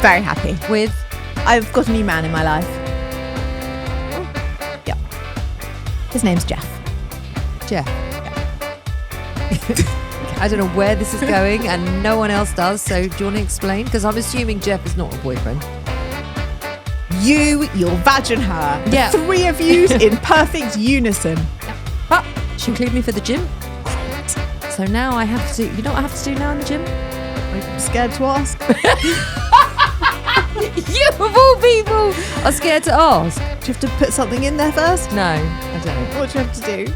Very happy. With? I've got a new man in my life. Yeah. His name's Jeff. Jeff. I don't know where this is going and no one else does, so do you want to explain? Because I'm assuming Jeff is not a boyfriend. You, your vag and her. Yeah. The three of you in perfect unison. But she included me for the gym. So now I have to, you know what I have to do now in the gym? I'm scared to ask. You of all people are scared to ask. Do you have to put something in there first? No, I don't. What do you have to do?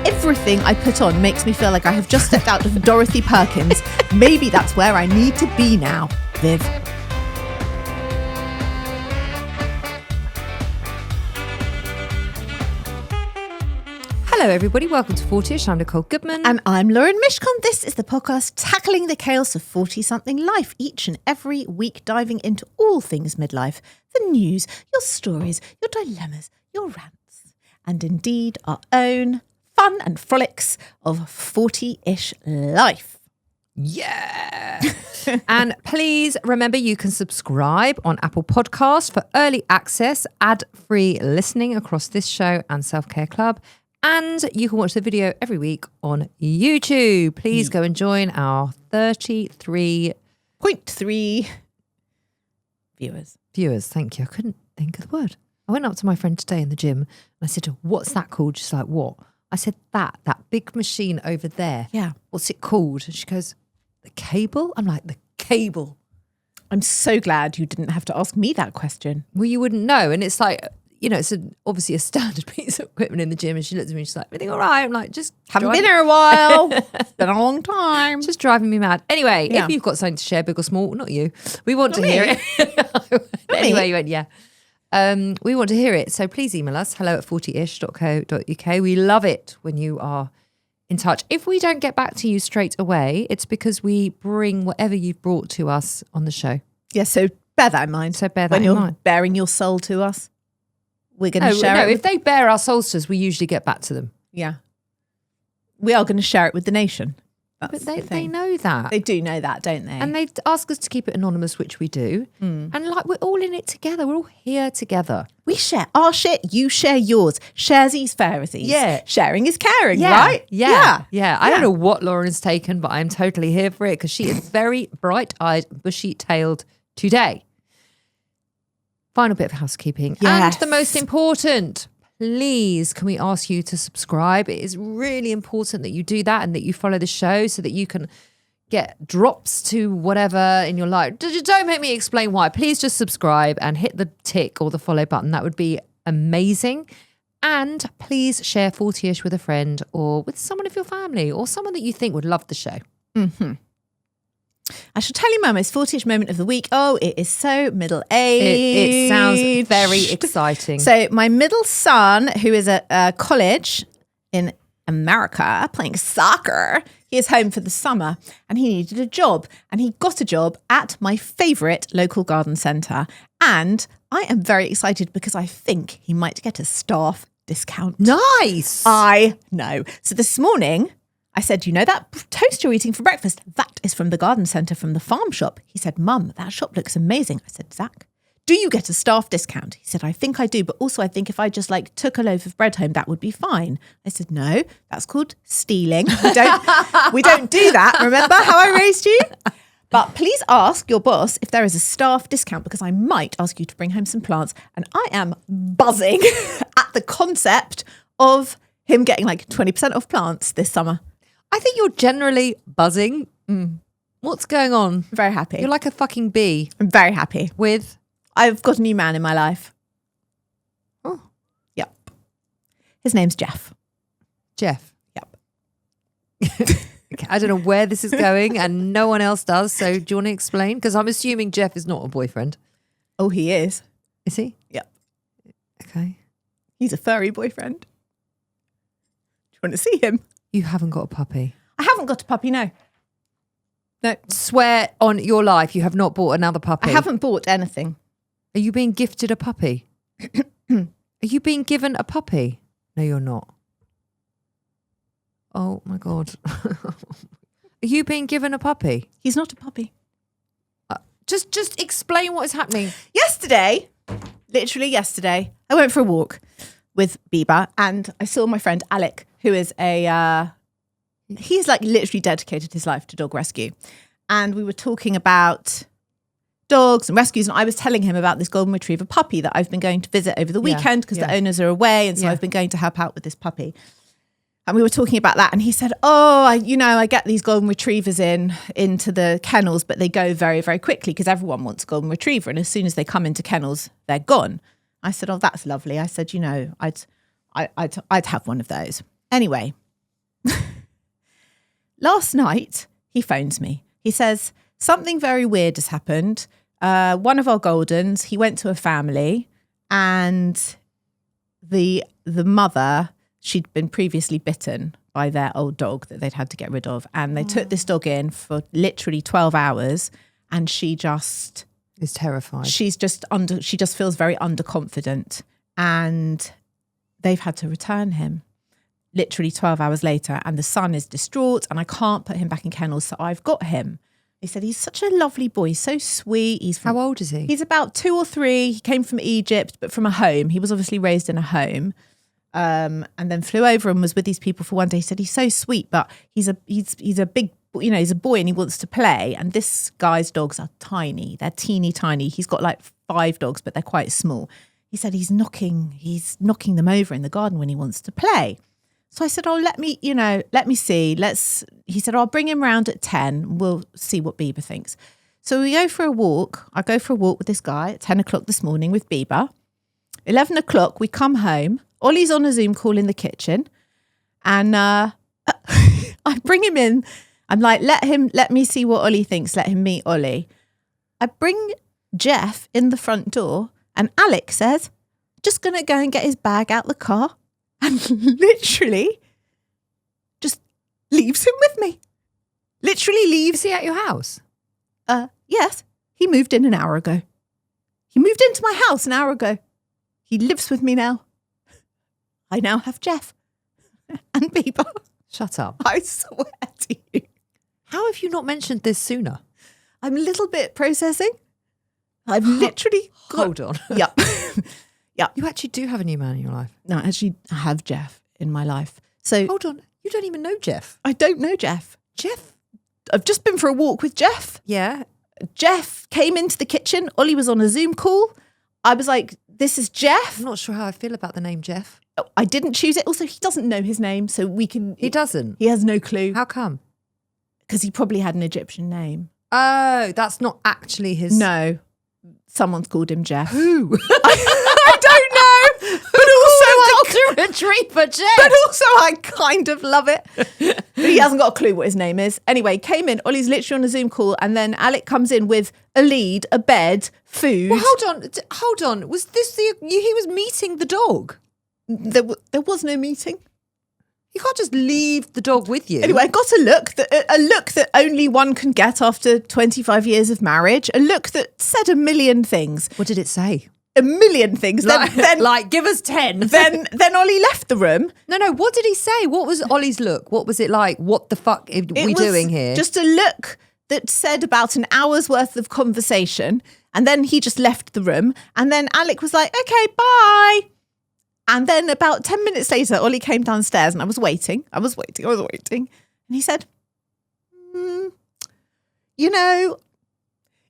Everything I put on makes me feel like I have just stepped out of Dorothy Perkins. Maybe that's where I need to be now, Viv. Hello everybody, welcome to 40ish. I'm Nicole Goodman. And I'm Lauren Mishcon. This is the podcast tackling the chaos of 40-something life each and every week, diving into all things midlife, the news, your stories, your dilemmas, your rants, and indeed our own fun and frolics of 40-ish life. Yeah. And please remember you can subscribe on Apple Podcasts for early access, ad-free listening across this show and Self-Care Club. And you can watch the video every week on YouTube. Please go and join our 33.3 viewers. Thank you. I couldn't think of the word. I went up to my friend today in the gym and I said to her, what's that called? She's like, what? I said, that big machine over there. Yeah. What's it called? And she goes, the cable? I'm like, the cable. I'm so glad you didn't have to ask me that question. Well, you wouldn't know. And it's like, you know, it's obviously a standard piece of equipment in the gym. And she looked at me and she's like, everything all right? I'm like, just haven't been here a while. It's been a long time. Just driving me mad. Anyway, if you've got something to share, big or small, not you, we want to hear it. Anyway, you went, yeah. We want to hear it. So please email us, hello@40ish.co.uk. We love it when you are in touch. If we don't get back to you straight away, it's because we bring whatever you've brought to us on the show. Yeah, so bear that in mind. When you're bearing your soul to us. We're going to share it. If they bear our souls to us, we usually get back to them. Yeah. We are going to share it with the nation. But they know that. They do know that, don't they? And they ask us to keep it anonymous, which we do. And like, we're all in it together. We're all here together. We share our shit, you share yours. Sharesies, fairsies. Yeah. Sharing is caring, right? Yeah. I don't know what Lauren's taken, but I'm totally here for it because she is very bright-eyed, bushy-tailed today. Final bit of housekeeping. Yes. And the most important, please, can we ask you to subscribe? It is really important that you do that and that you follow the show so that you can get drops to whatever in your life. Don't make me explain why. Please just subscribe and hit the tick or the follow button. That would be amazing. And please share 40ish with a friend or with someone of your family or someone that you think would love the show. Mm-hmm. I shall tell you my most 40ish moment of the week. Oh, it is so middle-aged. It sounds very exciting. So my middle son, who is at college in America playing soccer, he is home for the summer and he needed a job. And he got a job at my favourite local garden centre. And I am very excited because I think he might get a staff discount. Nice. I know. So this morning I said, you know that toast you're eating for breakfast? That is from the garden centre from the farm shop. He said, Mum, that shop looks amazing. I said, Zach, do you get a staff discount? He said, I think I do. But also I think if I just took a loaf of bread home, that would be fine. I said, no, that's called stealing. We don't do that. Remember how I raised you? But please ask your boss if there is a staff discount because I might ask you to bring home some plants. And I am buzzing at the concept of him getting 20% off plants this summer. I think you're generally buzzing. What's going on? I'm very happy. You're like a fucking bee. I'm very happy. With? I've got a new man in my life. Oh. Yep. His name's Jeff. Jeff. Yep. I don't know where this is going and no one else does. So do you want to explain? Because I'm assuming Jeff is not a boyfriend. Oh, he is. Is he? Yep. Okay. He's a furry boyfriend. Do you want to see him? You haven't got a puppy. I haven't got a puppy, no. No. Swear on your life you have not bought another puppy. I haven't bought anything. Are you being gifted a puppy? Are you being given a puppy? No, you're not. Oh my God. Are you being given a puppy? He's not a puppy. Just explain what is happening. Literally yesterday, I went for a walk with Bieber and I saw my friend Alec, who is he's like literally dedicated his life to dog rescue. And we were talking about dogs and rescues. And I was telling him about this golden retriever puppy that I've been going to visit over the weekend because the owners are away. And so I've been going to help out with this puppy. And we were talking about that. And he said, I get these golden retrievers into the kennels, but they go very, very quickly because everyone wants a golden retriever. And as soon as they come into kennels, they're gone. I said, oh, that's lovely. I said, I'd have one of those. Anyway, last night he phones me. He says, something very weird has happened. One of our Goldens, he went to a family and the mother, she'd been previously bitten by their old dog that they'd had to get rid of. And they took this dog in for literally 12 hours and she just is terrified. She just feels very underconfident and they've had to return him literally 12 hours later. And the son is distraught and I can't put him back in kennels. So I've got him. He said, he's such a lovely boy, so sweet. How old is he? He's about 2 or 3. He came from Egypt, but from a home. He was obviously raised in a home, and then flew over and was with these people for one day. He said, he's so sweet, but he's a big, he's a boy and he wants to play. And this guy's dogs are tiny. They're teeny tiny. He's got like 5 dogs, but they're quite small. He said he's knocking them over in the garden when he wants to play. So I said, oh, let me see. He said, I'll bring him round at 10. We'll see what Bieber thinks. So we go for a walk. I go for a walk with this guy at 10 o'clock this morning with Bieber. 11 o'clock, we come home. Ollie's on a Zoom call in the kitchen. And I bring him in. I'm like, let me see what Ollie thinks. Let him meet Ollie. I bring Jeff in the front door and Alec says, just going to go and get his bag out the car. And literally just leaves him with me. Literally leaves. Is he at your house? Yes. He moved in an hour ago. He moved into my house an hour ago. He lives with me now. I now have Jeff and Bieber. Shut up. I swear to you. How have you not mentioned this sooner? I'm a little bit processing. I've literally Hold on. Yep. Yep. You actually do have a new man in your life. No, actually, I have Jeff in my life. So hold on. You don't even know Jeff. I don't know Jeff. I've just been for a walk with Jeff. Yeah. Jeff came into the kitchen. Ollie was on a Zoom call. I was like, this is Jeff. I'm not sure how I feel about the name Jeff. I didn't choose it. Also, he doesn't know his name, so we can... He doesn't? He has no clue. How come? Because he probably had an Egyptian name. Oh, that's not actually his... No. Someone's called him Jeff. Who? I don't know. But also I kind of love it. But he hasn't got a clue what his name is. Anyway, came in. Ollie's literally on a Zoom call. And then Alec comes in with a lead, a bed, food. Well, hold on. Was this he was meeting the dog? There was no meeting. You can't just leave the dog with you. Anyway, I got a look that only one can get after 25 years of marriage. A look that said a million things. What did it say? A million things. Then give us 10. Then Ollie left the room. No. What did he say? What was Ollie's look? What was it like? What the fuck are we doing here? Just a look that said about an hour's worth of conversation. And then he just left the room. And then Alec was like, okay, bye. And then about 10 minutes later, Ollie came downstairs and I was waiting. And he said,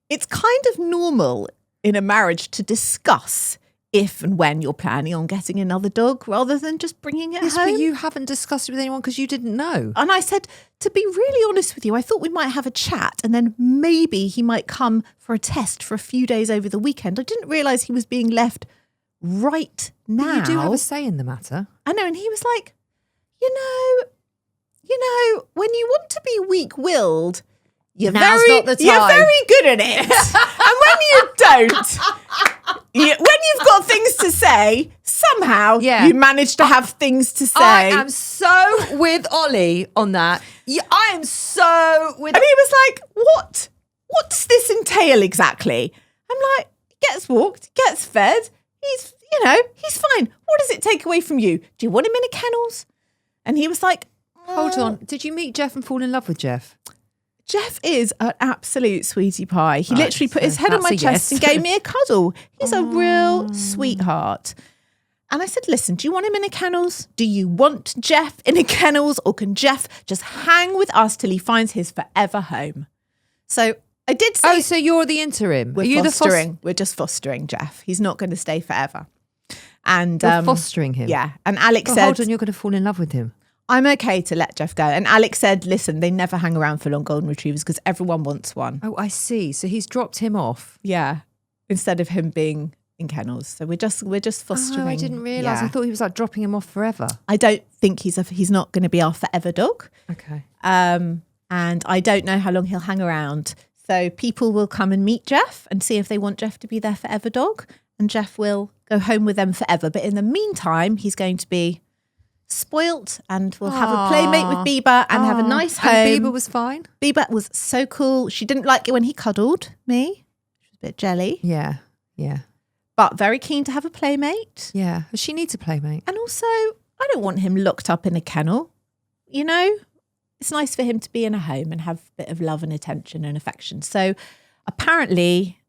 it's kind of normal in a marriage to discuss if and when you're planning on getting another dog rather than just bringing it home. But you haven't discussed it with anyone because you didn't know. And I said, to be really honest with you, I thought we might have a chat and then maybe he might come for a test for a few days over the weekend. I didn't realise he was being left right now. You do have a say in the matter. I know. And he was like, when you want to be weak-willed, you're very good at it. And when you don't, when you've got things to say, somehow you manage to have things to say. I am so with Ollie on that. I am so with... And he was like, what? What does this entail exactly? I'm like, he gets walked, gets fed. He's fine. What does it take away from you? Do you want him in a kennels? And he was like, hold on. Did you meet Jeff and fall in love with Jeff? Jeff is an absolute sweetie pie. He literally put his head on my that's a chest yes. and gave me a cuddle. He's a real sweetheart. And I said, listen, do you want him in a kennels? Do you want Jeff in a kennels? Or can Jeff just hang with us till he finds his forever home? So I did say... Oh, so you're the interim. We're Are you fostering. We're just fostering Jeff. He's not going to stay forever. And You're fostering him? Yeah. And Alex Well, said... hold on, you're going to fall in love with him. I'm okay to let Jeff go. And Alex said, listen, they never hang around for long golden retrievers because everyone wants one. Oh, I see. So he's dropped him off. Yeah. Instead of him being in kennels. So we're just fostering. Oh, I didn't realise. Yeah. I thought he was like dropping him off forever. I don't think he's not going to be our forever dog. Okay. And I don't know how long he'll hang around. So people will come and meet Jeff and see if they want Jeff to be their forever dog. And Jeff will go home with them forever. But in the meantime, he's going to be spoilt and we'll have a playmate with Bieber and have a nice home. And Bieber was fine? Bieber was so cool. She didn't like it when he cuddled me. She was a bit jelly. Yeah. Yeah. But very keen to have a playmate. Yeah. She needs a playmate. And also, I don't want him locked up in a kennel. You know, it's nice for him to be in a home and have a bit of love and attention and affection. So apparently,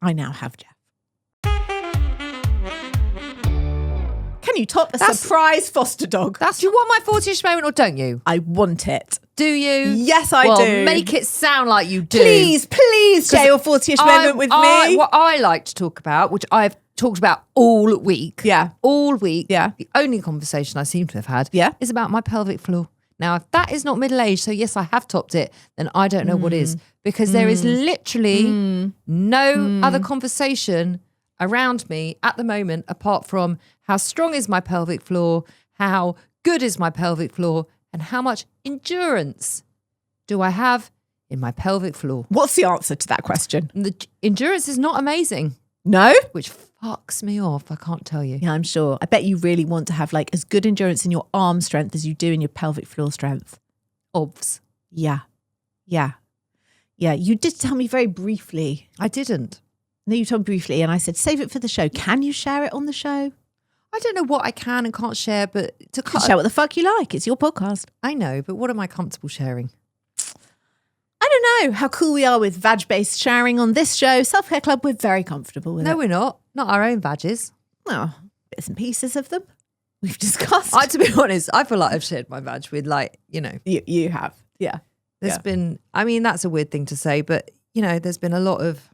I now have Jeff. Can you top a surprise foster dog? Do you want my 40ish moment or don't you? I want it. Do you? Yes, I well, do. Make it sound like you do. Please share your 40ish moment with me. What I like to talk about, which I've talked about all week. Yeah. All week. Yeah. The only conversation I seem to have had Yeah. is about my pelvic floor. Now, if that is not middle-aged, so yes, I have topped it, then I don't know what is. Because there is literally no other conversation around me at the moment apart from how strong is my pelvic floor, how good is my pelvic floor, and how much endurance do I have in my pelvic floor. What's the answer to that question? And the endurance is not amazing, No? which fucks me off, I can't tell you. Yeah, I'm sure. I bet you really want to have like as good endurance in your arm strength as you do in your pelvic floor strength. Obvs. Yeah. Yeah. Yeah. You did tell me very briefly. I didn't. No, you told me briefly and I said, save it for the show. Can you share it on the show? I don't know what I can and can't share, but to You can share what the fuck you like. It's your podcast. I know, but what am I comfortable sharing? I don't know how cool we are with vag-based sharing on this show. Self-Care Club, we're very comfortable with No, it. we're not. Not our own badges. Oh, bits and pieces of them. We've discussed. To be honest, I feel like I've shared my badge with You have. Yeah. there's been, I mean, that's a weird thing to say, but there's been a lot of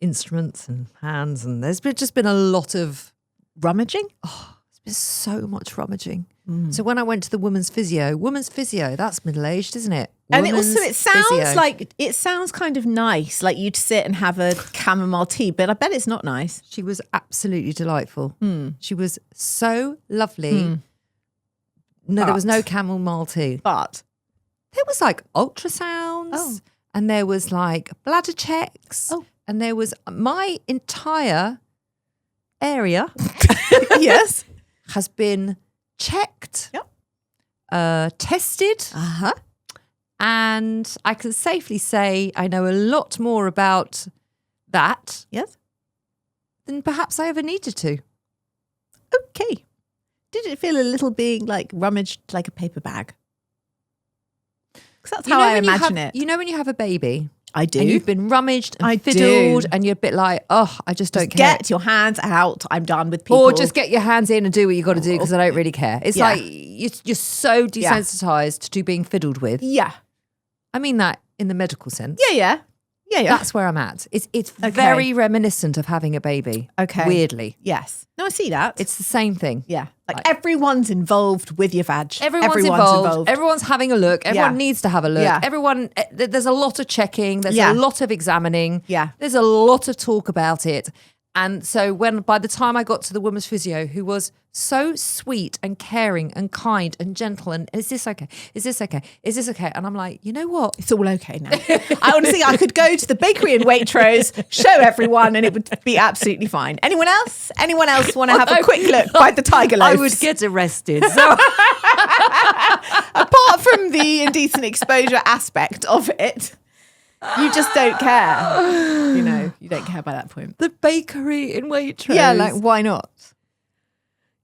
instruments and hands and there's just been a lot of Rummaging? There's been so much rummaging. So when I went to the women's physio, that's middle-aged, isn't it? And it Women's sounds physio. like, it sounds kind of nice, like you'd sit and have a chamomile tea, but I bet it's not nice. She was absolutely delightful. She was so lovely. No, there was no chamomile tea. But There was like ultrasounds and there was like bladder checks and there was my entire area yes. has been checked, tested. Uh-huh. And I can safely say I know a lot more about that Yes. than perhaps I ever needed to. Okay. Did it feel a little being like rummaged like a paper bag? Because that's how I imagine it. You know when you have a baby I do. and you've been rummaged and I fiddled do. and you're a bit like, oh, I just don't care. Get your hands out. I'm done with people. Or just get your hands in and do what you got to do because I don't really care. It's Yeah. like you're so desensitized to being fiddled with. Yeah. I mean that in the medical sense. Yeah. That's where I'm at. It's very reminiscent of having a baby. Okay. Weirdly. Yes. No, I see that. It's the same thing. Yeah. Like everyone's involved with your vag. Everyone's involved. Everyone's having a look. Everyone needs to have a look. Yeah. Everyone, there's a lot of checking. There's Yeah. a lot of examining. Yeah. There's a lot of talk about it. And so by the time I got to the woman's physio, who was so sweet and caring and kind and gentle, and is this okay? Is this okay? Is this okay? And I'm like, you know what? It's all okay now. I could go to the bakery in Waitrose, show everyone, and it would be absolutely fine. Anyone else? Anyone else want to have a quick look by the tiger loaves? I would get arrested. So Apart from the indecent exposure aspect of it, you just don't care. You don't care by that point. the bakery in Waitrose. Yeah, like why not?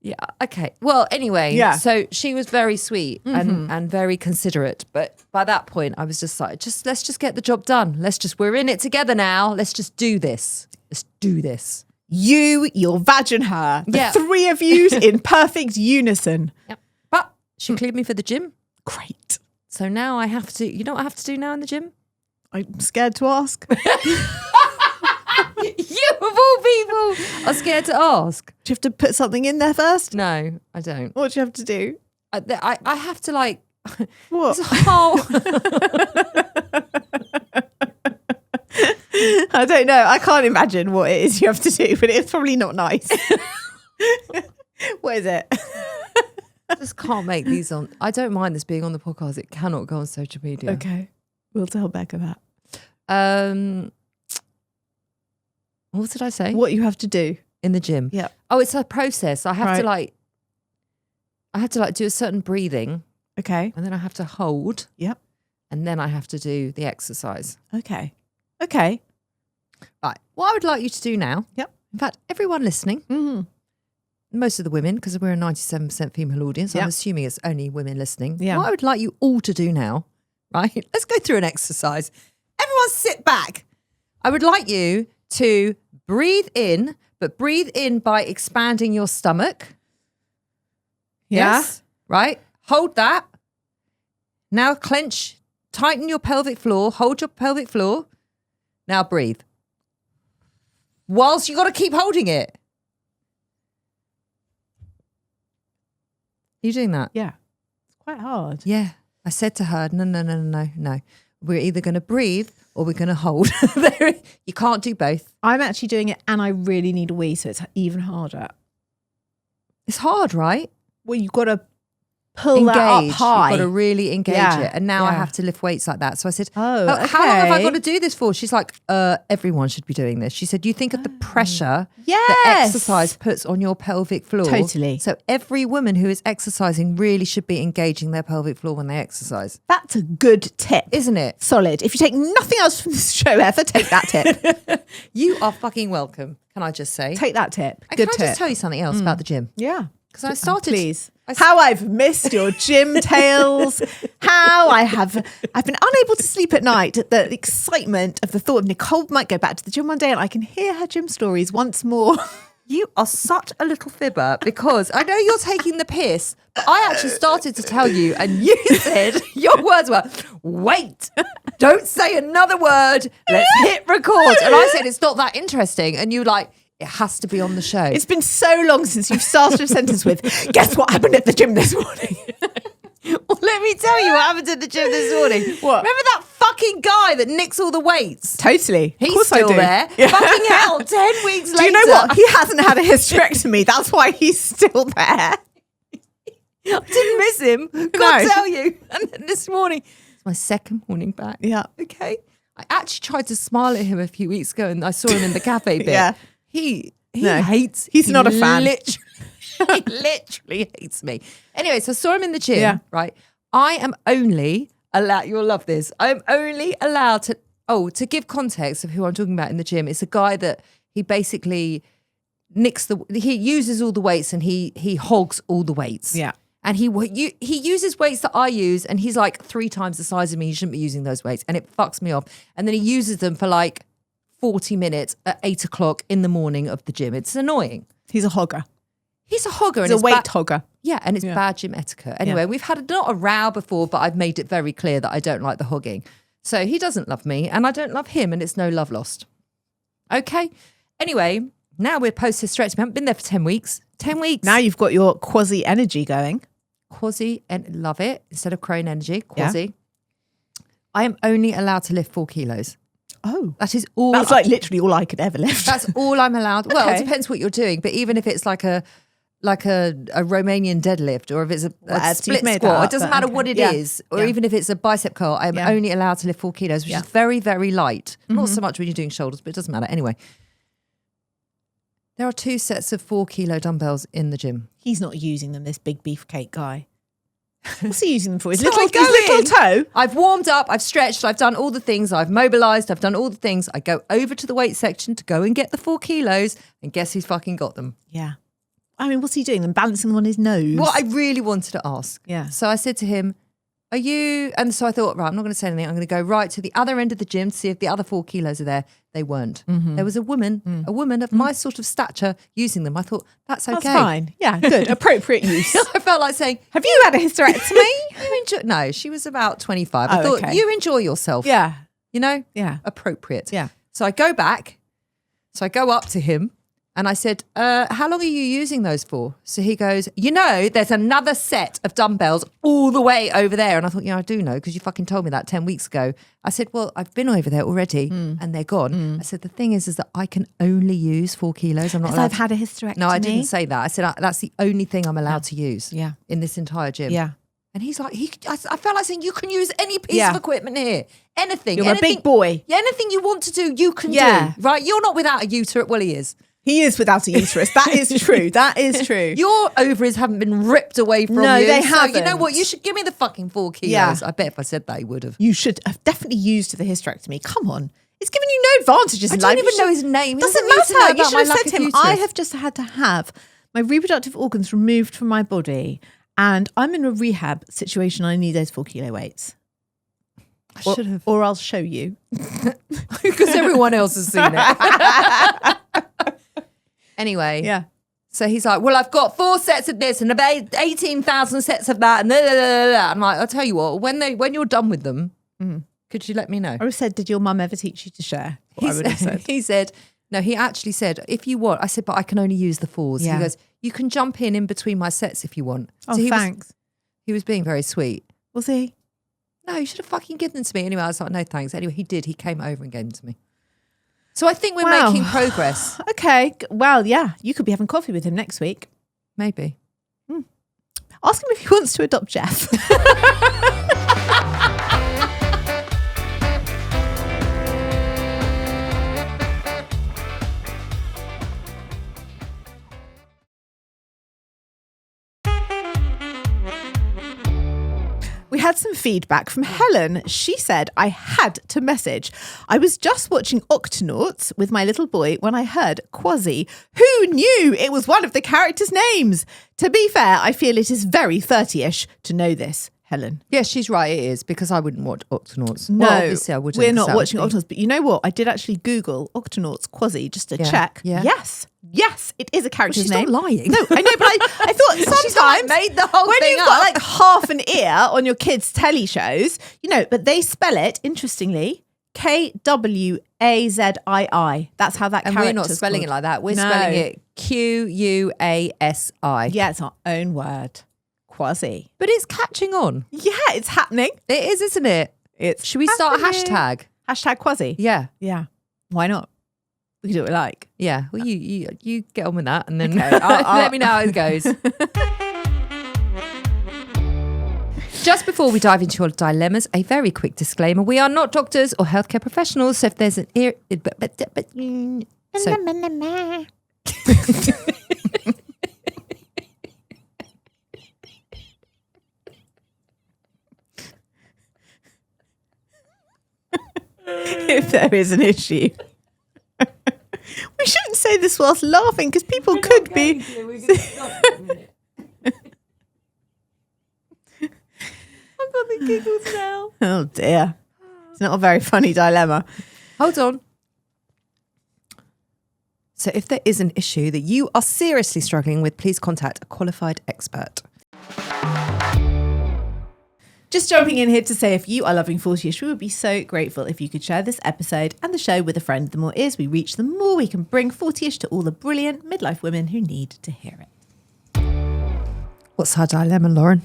Yeah. Okay. Well, anyway, Yeah. so she was very sweet and very considerate. But by that point, I was just like, let's just get the job done. We're in it together now. Let's just do this. Let's do this. You, your vag and her. The Yeah. three of you in perfect unison. Yep. But she cleared me for the gym. Great. So now I have to, you know what I have to do now in the gym? I'm scared to ask. You of all people are scared to ask. Do you have to put something in there first? No, I don't. What do you have to do? I have to like, What? it's a whole, I don't know. I can't imagine what it is you have to do, but it's probably not nice. What is it? I just can't make these on. I don't mind this being on the podcast. It cannot go on social media. Okay. We'll tell Becca that. What did I say? What you have to do. In the gym? Yeah. Oh, it's a process. I have Right. to do a certain breathing, Okay. and then I have to hold, Yep. and then I have to do the exercise. Okay. Okay. Right. What I would like you to do now. Yep. In fact, everyone listening, most of the women, because we're a 97% female audience, I'm Yep. assuming it's only women listening. Yeah. What I would like you all to do now, right? Let's go through an exercise. Everyone sit back. I would like you to breathe in, but breathe in by expanding your stomach. Yeah. Yes. Right? Hold that. Now clench, tighten your pelvic floor, hold your pelvic floor. Now breathe. Whilst you got to keep holding it. You doing that? Yeah. It's quite hard. Yeah. I said to her, no. We're either going to breathe or we're going to hold. You can't do both. I'm actually doing it and I really need a wee, so it's even harder. It's hard, right? Well, you've got to pull that up high. You've got to really engage Yeah, it. And now I yeah. have to lift weights like that. So I said, Oh, how long have I okay. got to do this for? She's like, everyone should be doing this. She said, do you think of the pressure that Yes. exercise puts on your pelvic floor? Totally. So every woman who is exercising really should be engaging their pelvic floor when they exercise. That's a good tip. Isn't it? Solid. If you take nothing else from this show ever, take that tip. You are fucking welcome, can I just say? Take that tip. And Good can I tip. just tell you something else about the gym? Yeah. Because I started... Please. How I've missed your gym tales. How I've been unable to sleep at night at the excitement of the thought of Nicole might go back to the gym one day and I can hear her gym stories once more. You are such a little fibber because I know you're taking the piss, but I actually started to tell you and you said, your words were, wait, don't say another word, let's hit record. And I said, it's not that interesting. And you were like, it has to be on the show. It's been so long since you've started a sentence with, guess what happened at the gym this morning? Well, let me tell you what happened at the gym this morning. What? Remember that fucking guy that nicks all the weights? Totally. Of He's course I still do. there. Yeah. Fucking hell, 10 weeks later. Do you know what? He hasn't had a hysterectomy. That's why he's still there. I didn't miss him. Can't No. tell you. And then this morning, it's my second morning back. Yeah. Okay. I actually tried to smile at him a few weeks ago and I saw him in the cafe bit. Yeah. He No. hates. He's not a fan. He literally hates me. Anyway, so I saw him in the gym, Yeah. right? I am only allowed, you'll love this. I'm only allowed to give context of who I'm talking about in the gym. It's a guy that he basically he uses all the weights and he hogs all the weights. Yeah. And he uses weights that I use and he's like 3 times the size of me. He shouldn't be using those weights and it fucks me off. And then he uses them for like 40 minutes at 8 o'clock in the morning of the gym. It's annoying. He's a hogger. He's a hogger. He's and a weight hogger. Yeah, and it's Yeah. bad gym etiquette. Anyway, Yeah. we've had not a row before, but I've made it very clear that I don't like the hogging. So he doesn't love me and I don't love him and it's no love lost. Okay. Anyway, now we're post-hysterectomy. I haven't been there for 10 weeks. 10 weeks. Now you've got your quasi energy going. Quasi, and love it. Instead of crone energy, quasi. I am only allowed to lift 4 kilos. Oh. That is all. That's like literally all I could ever lift. That's all I'm allowed. Well, Okay. it depends what you're doing, but even if it's like a Romanian deadlift or if it's a Whatever, split you've made squat, that it up, doesn't but matter okay. what it Yeah. is, or Yeah. even if it's a bicep curl, I'm Yeah. only allowed to lift 4 kilos, which Yeah. is very, very light. Not so much when you're doing shoulders, but it doesn't matter. Anyway, there are 2 sets of 4 kilo dumbbells in the gym. He's not using them, this big beefcake guy. What's he using them for? His So I little, go his little in. toe? I've warmed up, I've stretched, I've done all the things, I've mobilized, I've done all the things. I go over to the weight section to go and get the 4 kilos, and guess who's fucking got them? Yeah. I mean, what's he doing? And balancing them on his nose? What I really wanted to ask. Yeah. So I said to him, are you, and so I thought, right, I'm not going to say anything. I'm going to go right to the other end of the gym to see if the other 4 kilos are there. They weren't. There was a woman of my sort of stature using them. I thought, that's okay. That's fine. Yeah, good. Appropriate use. I felt like saying, Have you had a hysterectomy? you enjoy, no, she was about 25. Oh, I thought, okay. you enjoy yourself. Yeah. You know? Yeah. Appropriate. Yeah. So I go back. So I go up to him and I said, how long are you using those for? So he goes, there's another set of dumbbells all the way over there. And I thought, I do know because you fucking told me that 10 weeks ago. I said, well, I've been over there already and they're gone. I said, the thing is that I can only use 4 kilos. I'm not allowed I've had a hysterectomy. No, I didn't say that. I said, that's the only thing I'm allowed to use in this entire gym. Yeah. And he's like, I felt like saying, you can use any piece of equipment here. Anything. You're a big boy. Yeah, anything you want to do, you can do. Right? You're not without a uterus. Well, he is. He is without a uterus. That is true. That is true. Your ovaries haven't been ripped away from you. No, they so haven't. You know what? You should give me the fucking 4 kilos. Yeah. I bet if I said that, he would have. You should have definitely used the hysterectomy. Come on. It's giving you no advantages in I life. don't even know his name. He Doesn't doesn't need to know matter. You about should my have lack said of to him, uterus. I have just had to have my reproductive organs removed from my body and I'm in a rehab situation. I need those 4 kilo weights. I should have. Or I'll show you. Because everyone else has seen it. Anyway. Yeah. So he's like, well, I've got 4 sets of this and about 18,000 sets of that. And blah, blah, blah, blah. I'm like, I'll tell you what, when you're done with them, could you let me know? I would have said, did your mum ever teach you to share? He said, no, he actually said, if you want, I said, but I can only use the 4s. Yeah. He goes, you can jump in between my sets if you want. Oh, So thanks. He was being very sweet. Was he? No, you should have fucking given them to me. Anyway, I was like, no, thanks. Anyway, he did. He came over and gave them to me. So I think we're Wow. making progress. Okay. Well, yeah. You could be having coffee with him next week. Maybe. Ask him if he wants to adopt Jeff. We had some feedback from Helen. She said, I had to message. I was just watching Octonauts with my little boy when I heard Quasi. Who knew it was one of the characters' names? To be fair, I feel it is very 30-ish to know this, Helen. Yes, she's right. It is because I wouldn't watch Octonauts. No, Well, obviously I wouldn't. we're not That watching would be- Octonauts. But you know what? I did actually Google Octonauts Quasi just to Yeah, check. yeah. Yes, it is a character's she's name. not lying. No, I know, but I thought sometimes She's not, like, made the whole when thing you've got up. like half an ear on your kids' telly shows, but they spell it interestingly Kwazii. That's how that And character's we're not spelling called. it like that. We're No. spelling it Quasi. Yeah, it's our own word, Quasi. But it's catching on. Yeah, it's happening. It is, isn't it? It's Should we start a happening. hashtag? Quasi. Yeah. Yeah. Why not? We can do what we like. Yeah. Well, you get on with that and then Okay, I'll- let me know how it goes. Just before we dive into your dilemmas, a very quick disclaimer. We are not doctors or healthcare professionals, so if there's an If there is an issue. We shouldn't say this whilst laughing because people could be. I've got the giggles now. Oh dear. It's not a very funny dilemma. Hold on. So if there is an issue that you are seriously struggling with, please contact a qualified expert. Just jumping in here to say if you are loving 40ish, we would be so grateful if you could share this episode and the show with a friend. The more ears we reach, the more we can bring 40ish to all the brilliant midlife women who need to hear it. What's our dilemma, Lauren?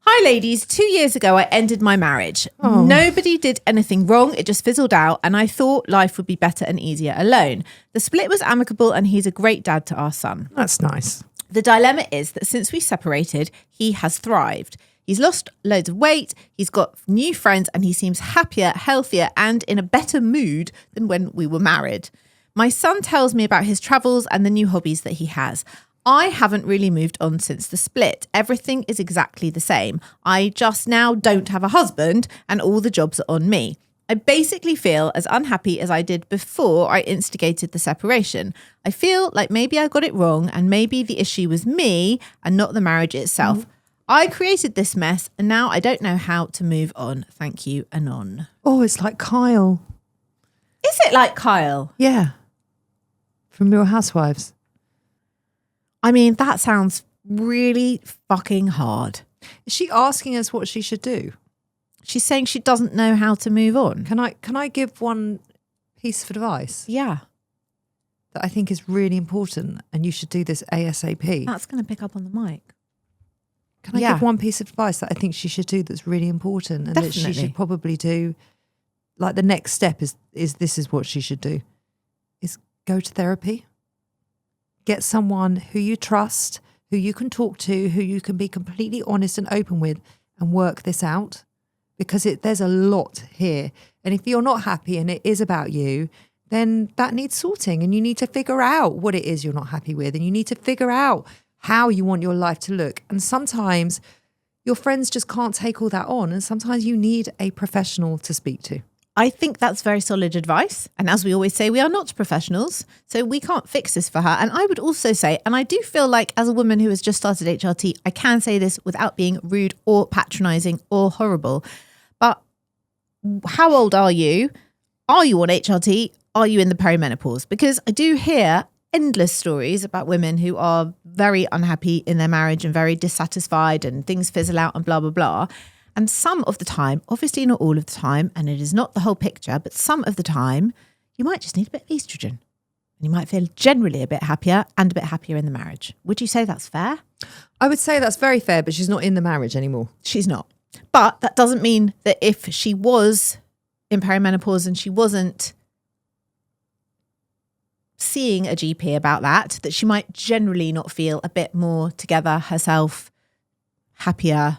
Hi ladies, 2 years ago I ended my marriage. Nobody did anything wrong, it just fizzled out and I thought life would be better and easier alone. The split was amicable and he's a great dad to our son. That's nice. The dilemma is that since we separated, he has thrived. He's lost loads of weight, he's got new friends and he seems happier, healthier and in a better mood than when we were married. My son tells me about his travels and the new hobbies that he has. I haven't really moved on since the split. Everything is exactly the same. I just now don't have a husband and all the jobs are on me. I basically feel as unhappy as I did before I instigated the separation. I feel like maybe I got it wrong and maybe the issue was me and not the marriage itself. I created this mess and now I don't know how to move on. Thank you, Anon. Oh, it's like Kyle. Is it like Kyle? Yeah. From Real Housewives. I mean, that sounds really fucking hard. Is she asking us what she should do? She's saying she doesn't know how to move on. Can I give one piece of advice Yeah. that I think is really important, and you should do this ASAP? That's going to pick up on the mic. Can I give one piece of advice that I think she should do that's really important and that she should probably do? Like the next step is this is what she should do, is go to therapy. Get someone who you trust, who you can talk to, who you can be completely honest and open with, and work this out. Because there's a lot here. And if you're not happy and it is about you, then that needs sorting. And you need to figure out what it is you're not happy with. And you need to figure out how you want your life to look. And sometimes your friends just can't take all that on. And sometimes you need a professional to speak to. I think that's very solid advice. And as we always say, we are not professionals, so we can't fix this for her. And I would also say, and I do feel like as a woman who has just started HRT, I can say this without being rude or patronising or horrible. But how old are you? Are you on HRT? Are you in the perimenopause? Because I do hear endless stories about women who are very unhappy in their marriage and very dissatisfied and things fizzle out and blah, blah, blah. And some of the time, obviously not all of the time, and it is not the whole picture, but some of the time, you might just need a bit of estrogen. And you might feel generally a bit happier and a bit happier in the marriage. Would you say that's fair? I would say that's very fair, but she's not in the marriage anymore. She's not. But that doesn't mean that if she was in perimenopause and she wasn't seeing a GP about that she might generally not feel a bit more together herself, happier,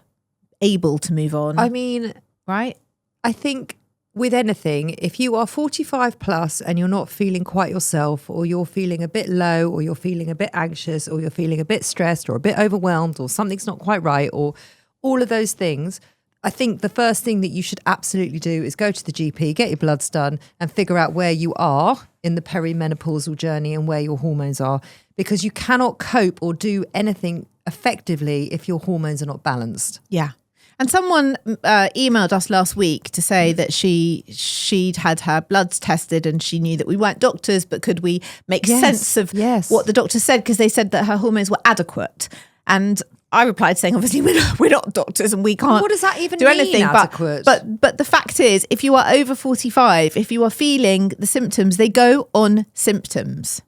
able to move on. I mean, right? I think with anything, if you are 45 plus and you're not feeling quite yourself, or you're feeling a bit low, or you're feeling a bit anxious, or you're feeling a bit stressed or a bit overwhelmed, or something's not quite right, or all of those things, I think the first thing that you should absolutely do is go to the GP, get your bloods done, and figure out where you are in the perimenopausal journey and where your hormones are, because you cannot cope or do anything effectively if your hormones are not balanced. Yeah. And someone emailed us last week to say that she'd had her bloods tested and she knew that we weren't doctors, but could we make sense of what the doctor said? Because they said that her hormones were adequate. And I replied saying, obviously, we're not doctors and we can't what does that even do mean, anything. adequate? But the fact is, if you are over 45, if you are feeling the symptoms, they go on symptoms.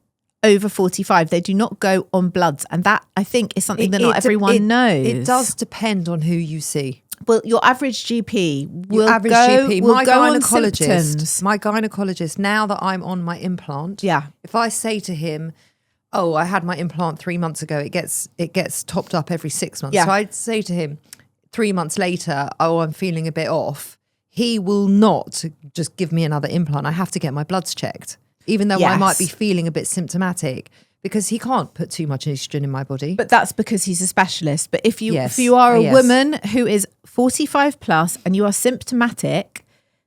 Over 45, they do not go on bloods, and that I think is something that not everyone knows. It does depend on who you see. Well, your average GP will my go on symptoms. My gynecologist, now that I'm on my implant, if I say to him, "Oh, I had my implant 3 months ago," it gets topped up every 6 months. So I'd say to him 3 months later, "Oh, I'm feeling a bit off." He will not just give me another implant. I have to get my bloods checked, even though I might be feeling a bit symptomatic, because he can't put too much estrogen in my body. But that's because he's a specialist. But if you are a woman who is 45 plus and you are symptomatic,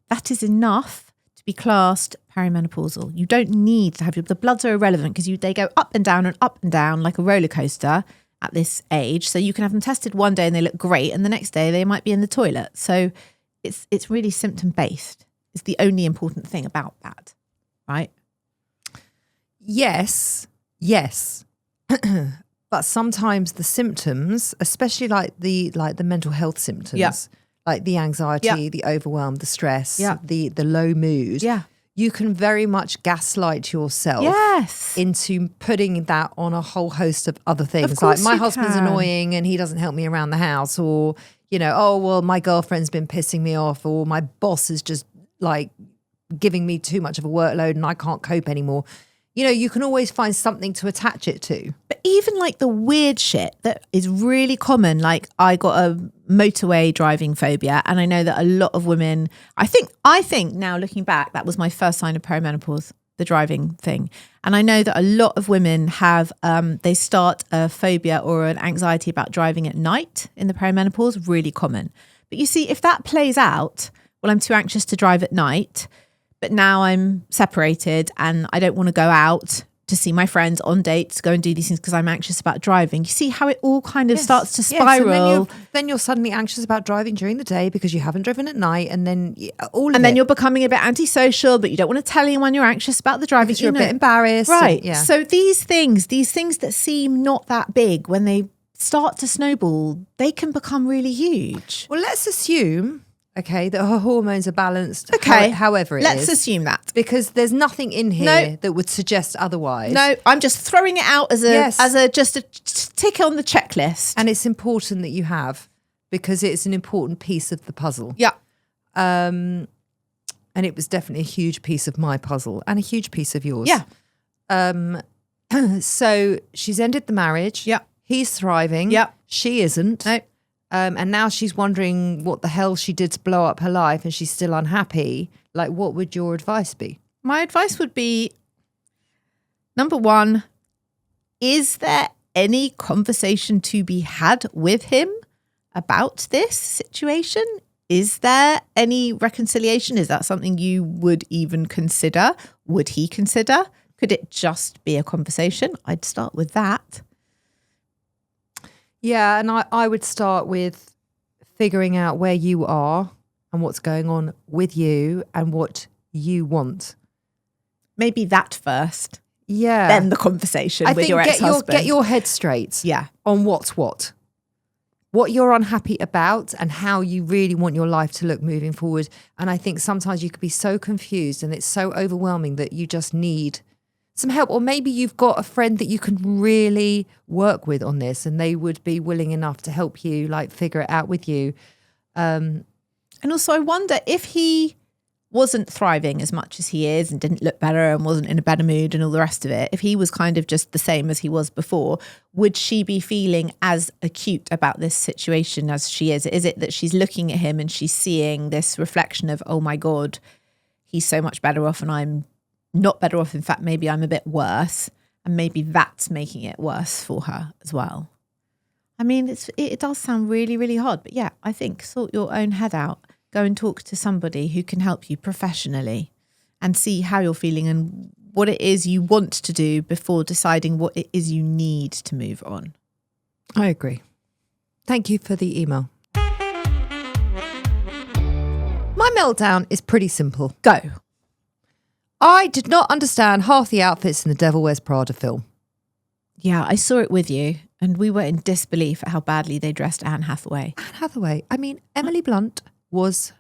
that is enough to be classed perimenopausal. You don't need to have the bloods are irrelevant because they go up and down like a roller coaster at this age. So you can have them tested one day and they look great, and the next day they might be in the toilet. So it's really symptom based. It's the only important thing about that, right? Yes. But sometimes the symptoms, especially like the mental health symptoms, like the anxiety, the overwhelm, the stress, the low mood, you can very much gaslight yourself into putting that on a whole host of other things. Of course, like, my husband's annoying and he doesn't help me around the house, or, oh, well, my girlfriend's been pissing me off, or my boss is just like giving me too much of a workload and I can't cope anymore. You can always find something to attach it to. But even like the weird shit that is really common, like I got a motorway driving phobia, and I know that a lot of women, I think now looking back, that was my first sign of perimenopause, the driving thing. And I know that a lot of women have, they start a phobia or an anxiety about driving at night in the perimenopause, really common. But you see, if that plays out well, I'm too anxious to drive at night, but now I'm separated and I don't want to go out to see my friends on dates, go and do these things because I'm anxious about driving. You see how it all kind of starts to spiral. And then you're suddenly anxious about driving during the day because you haven't driven at night, and then you're becoming a bit antisocial, but you don't want to tell anyone you're anxious about the driving. Because you're a bit embarrassed. Right. And, So these things that seem not that big, when they start to snowball, they can become really huge. Well, let's assume, okay, that her hormones are balanced. Okay. However it is. Let's assume that. Because there's nothing in here that would suggest otherwise. No, I'm just throwing it out as a tick on the checklist. And it's important that you have, because it's an important piece of the puzzle. Yeah. And it was definitely a huge piece of my puzzle and a huge piece of yours. Yeah. So she's ended the marriage. Yeah. He's thriving. Yeah. She isn't. No. And now she's wondering what the hell she did to blow up her life, and she's still unhappy. Like, what would your advice be? My advice would be, number one, is there any conversation to be had with him about this situation? Is there any reconciliation? Is that something you would even consider? Would he consider? Could it just be a conversation? I'd start with that. Yeah, and I would start with figuring out where you are and what's going on with you and what you want. Maybe that first. Yeah. Then the conversation with your ex-husband. Get your head straight. Yeah. On what's what you're unhappy about and how you really want your life to look moving forward. And I think sometimes you could be so confused and it's so overwhelming that you just need some help. Or maybe you've got a friend that you can really work with on this and they would be willing enough to help you, like, figure it out with you. And also I wonder if he wasn't thriving as much as he is and didn't look better and wasn't in a better mood and all the rest of it, if he was kind of just the same as he was before, would she be feeling as acute about this situation as she is? Is it that she's looking at him and she's seeing this reflection of, oh my God, he's so much better off and I'm not better off. In fact, maybe I'm a bit worse, and maybe that's making it worse for her as well. I mean, it does sound really, really hard, but yeah, I think sort your own head out. Go and talk to somebody who can help you professionally and see how you're feeling and what it is you want to do before deciding what it is you need to move on. I agree. Thank you for the email. My meltdown is pretty simple. Go. I did not understand half the outfits in the Devil Wears Prada film. Yeah, I saw it with you and we were in disbelief at how badly they dressed Anne Hathaway. Anne Hathaway. I mean, Emily Blunt was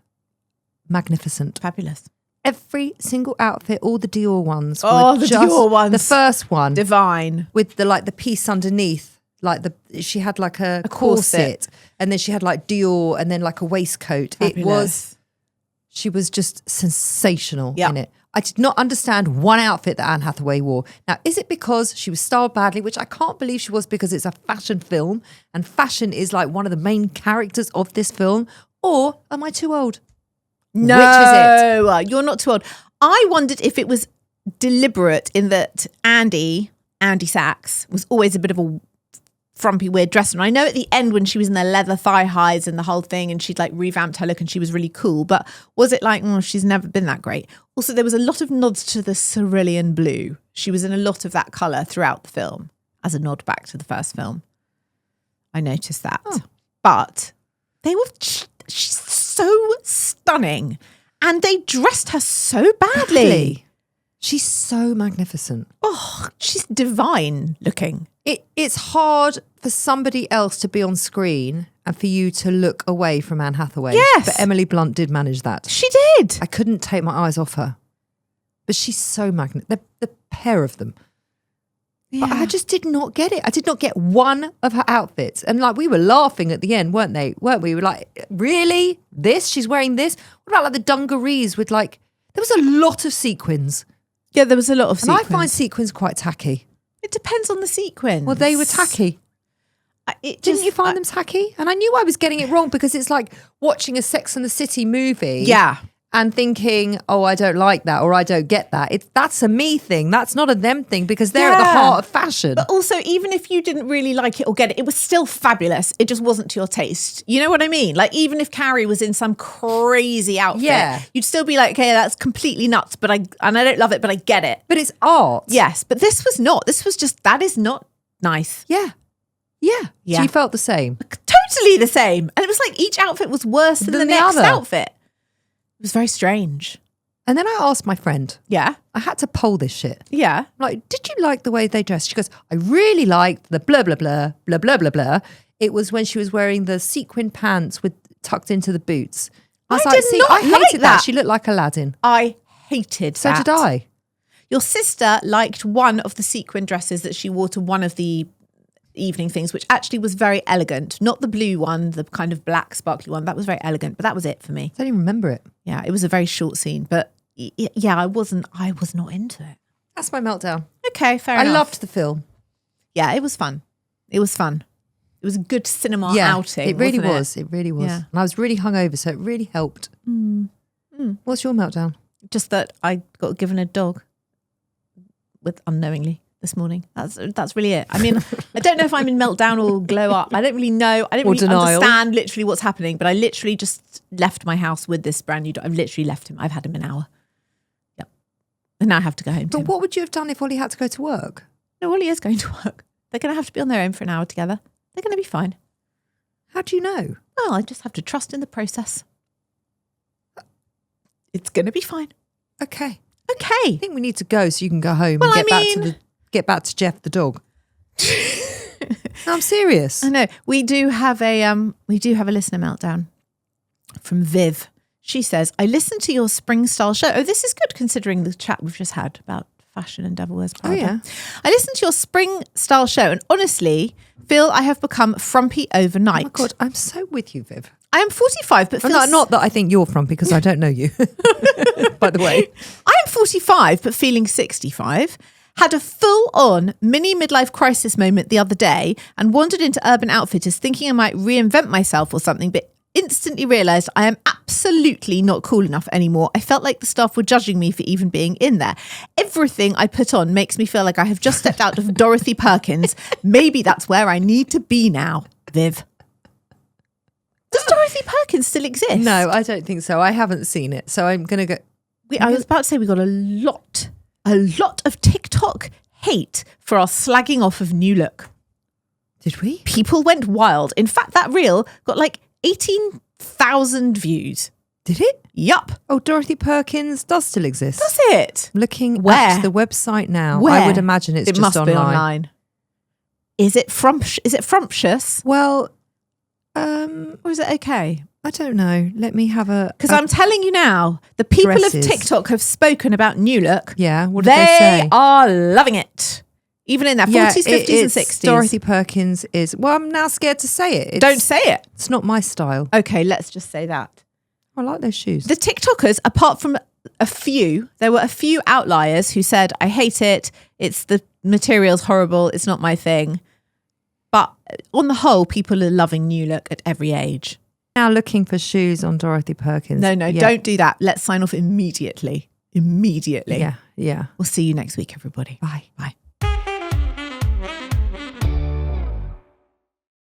magnificent. Fabulous. Every single outfit, all the Dior ones. Oh, the Dior ones. The first one. Divine. With the piece underneath. She had like a corset. And then she had like Dior and then like a waistcoat. Fabulous. She was just sensational in it. I did not understand one outfit that Anne Hathaway wore. Now, is it because she was styled badly, which I can't believe she was because it's a fashion film and fashion is like one of the main characters of this film? Or am I too old? No, which is it? You're not too old. I wondered if it was deliberate in that Andy Sachs was always a bit of a frumpy, weird dresser. And I know at the end when she was in the leather thigh highs and the whole thing and she'd like revamped her look and she was really cool, but was it like, she's never been that great? Also, there was a lot of nods to the cerulean blue. She was in a lot of that colour throughout the film as a nod back to the first film. I noticed that. Oh. But she's so stunning and they dressed her so badly. She's so magnificent. Oh, she's divine looking. It's hard for somebody else to be on screen and for you to look away from Anne Hathaway. Yes. But Emily Blunt did manage that. She did. I couldn't take my eyes off her. But she's so magnificent. The pair of them. Yeah. But I just did not get it. I did not get one of her outfits. And like we were laughing at the end, weren't we? We were like, really? This? She's wearing this? What about like the dungarees with like, there was a lot of sequins. Yeah, there was a lot of sequins. And I find sequins quite tacky. It depends on the sequence. Well, they were tacky. Didn't you find them tacky? And I knew I was getting it wrong because it's like watching a Sex and the City movie. Yeah. and thinking, oh, I don't like that or I don't get that. That's a me thing. That's not a them thing because they're at the heart of fashion. But also, even if you didn't really like it or get it, it was still fabulous. It just wasn't to your taste. You know what I mean? Like, even if Carrie was in some crazy outfit, you'd still be like, okay, that's completely nuts, but I don't love it, but I get it. But it's art. Yes, but this was not. This was just, that is not nice. Yeah. So you felt the same. Totally the same. And it was like each outfit was worse than the next outfit. It was very strange. And then I asked my friend. Yeah. I had to poll this shit. Yeah. Like, did you like the way they dressed? She goes, I really liked the blah, blah, blah, blah, blah, blah, blah. It was when she was wearing the sequin pants with tucked into the boots. I hated that. She looked like Aladdin. I hated that. So did I. Your sister liked one of the sequin dresses that she wore to one of the evening things, which actually was very elegant. Not the blue one, the kind of black sparkly one. That was very elegant, but that was it for me. I don't even remember it. Yeah, it was a very short scene, but yeah, I was not into it. That's my meltdown. Okay, fair enough. I loved the film. Yeah, it was fun. It was fun. It was a good cinema outing. It really wasn't was. It really was. Yeah. And I was really hungover, so it really helped. What's your meltdown? Just that I got given a dog with unknowingly this morning. That's really it. I mean, I don't know if I'm in meltdown or glow up. I don't really know. I don't really understand literally what's happening, but I literally just left my house with this brand new dog. I've literally left him. I've had him an hour. Yep. And now I have to go home to him. But what would you have done if Ollie had to go to work? No, Ollie is going to work. They're going to have to be on their own for an hour together. They're going to be fine. How do you know? Well, I just have to trust in the process. It's going to be fine. Okay. I think we need to go so you can go home and get back to Jeff the dog. No, I'm serious. I know. We do have a listener meltdown from Viv. She says, I listened to your spring style show. Oh, this is good considering the chat we've just had about fashion and Devil Wears Prada. Oh, yeah. I listened to your spring style show and honestly feel I have become frumpy overnight. Oh my God, I'm so with you, Viv. I am 45, but not that I think you're frumpy because I don't know you, by the way. I am 45, but feeling 65. Had a full-on mini midlife crisis moment the other day and wandered into Urban Outfitters thinking I might reinvent myself or something, but instantly realised I am absolutely not cool enough anymore. I felt like the staff were judging me for even being in there. Everything I put on makes me feel like I have just stepped out of Dorothy Perkins. Maybe that's where I need to be now, Viv. Does Dorothy Perkins still exist? No, I don't think so. I haven't seen it. So I'm going to go. I was about to say we got a lot of TikTok hate for our slagging off of New Look. Did we? People went wild. In fact, that reel got like 18,000 views. Did it? Yup. Oh, Dorothy Perkins does still exist. Does it? Looking at the website now. Where? I would imagine it just must online. Be online. Is it frumptious? Well, or is it okay? I don't know. Let me have a... Because I'm telling you now, the people of TikTok have spoken about New Look. Yeah, what did they say? They are loving it. Even in their 40s, 50s and 60s. Dorothy Perkins is... Well, I'm now scared to say it. Don't say it. It's not my style. Okay, let's just say that. I like those shoes. The TikTokers, apart from there were a few outliers who said, I hate it. It's the material's horrible. It's not my thing. But on the whole, people are loving New Look at every age. Now looking for shoes on Dorothy Perkins. No, don't do that. Let's sign off immediately. Immediately. Yeah. We'll see you next week, everybody. Bye. Bye.